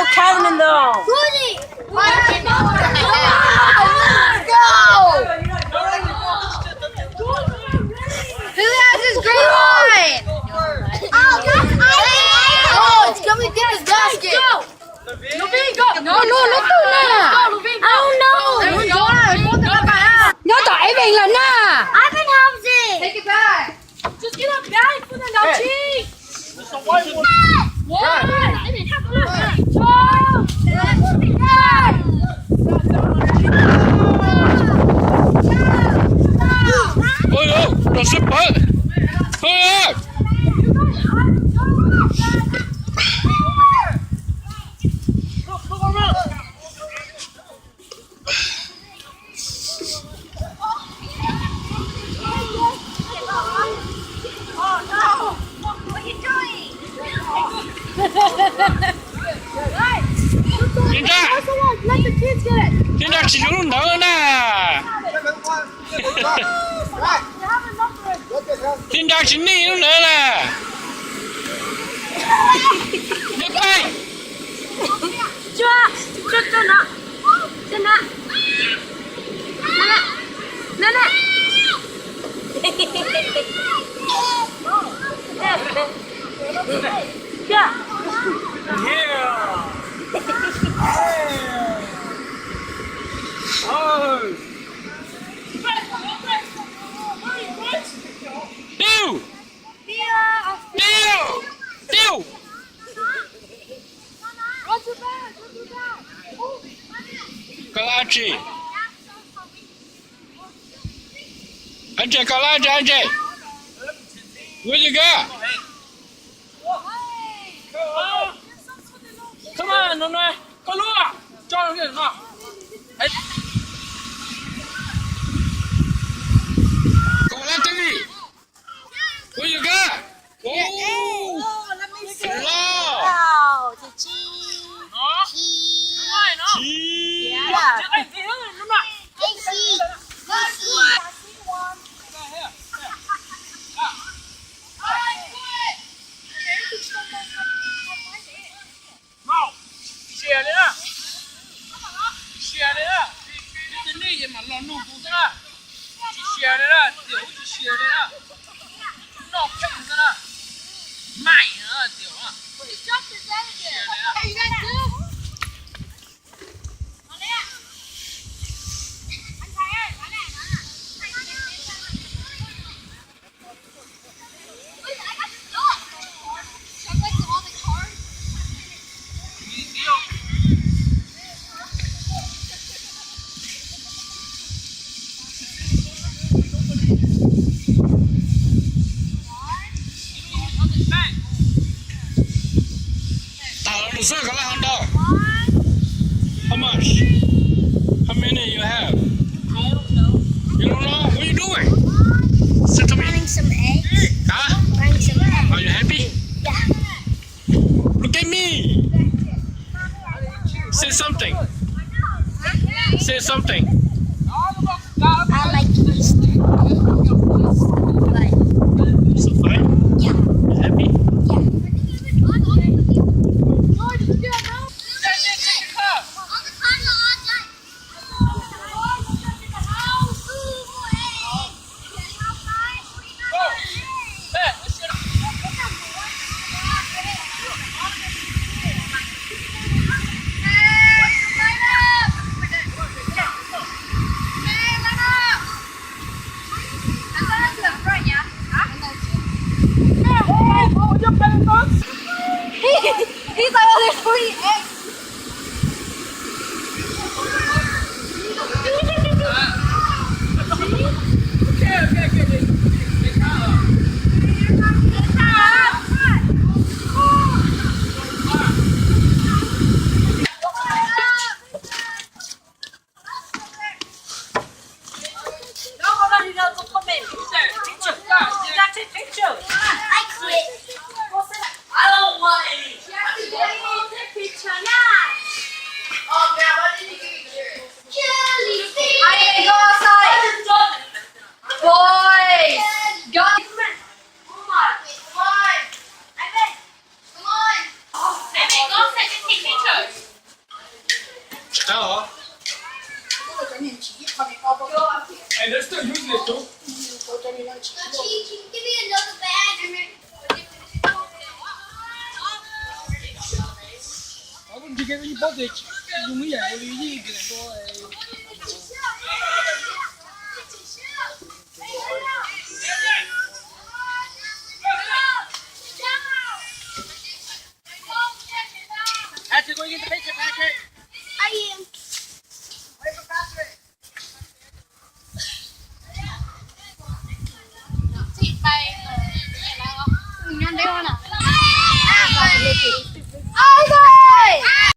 still counting though. Let's go! Who has his green one? Oh, it's coming to get his basket. Lubin, go! No, not too now. I don't know. Nhớ tỏi mình lần nè. I've been housing. Take it back. Just get up, guys! Put it down, cheese! What? Ôi ôi, nó sắp bớt. Ôi ôi. Thiên ra. Thiên ra chỉ xuống nữa nè. Thiên ra chỉ đi nữa nè. Được đây. Chưa nó. Chân nó. Nè. Chưa. Tiêu. Kalachi. Anh Kalachi. Where you go? Come on, nó nói. Có lúa à? Cho nó kìa nào. Kalachi. Where you go? Oh, hello. Wow, the cheese. Nó. Ai nó? Yeah. Ai thì nó đúng rồi. Hey, see. Mau. Xìa lên á. Xìa lên á. Cái này gì mà lo nụ cũng thế à. Xìa lên á. Tiểu chỉ xìa lên á. Nó phình ra á. Mày nữa tiểu á. Xìa lên á. Sir, how much? How many you have? I don't know. You don't know? What are you doing? Sit to me. Buying some eggs. Huh? Buying some eggs. Are you happy? Yeah. Look at me. Say something. Say something. I like Easter. But So fine? yeah. You happy? He's like, oh, there's 40 eggs. Take picture. I quit. I don't want any. Take picture now. Oh, man, what did you do? Jellyfish. I gotta go outside. Boy. Give me another bag. Aku juga ni bos deh, cuma ya, boleh ini dengan doa.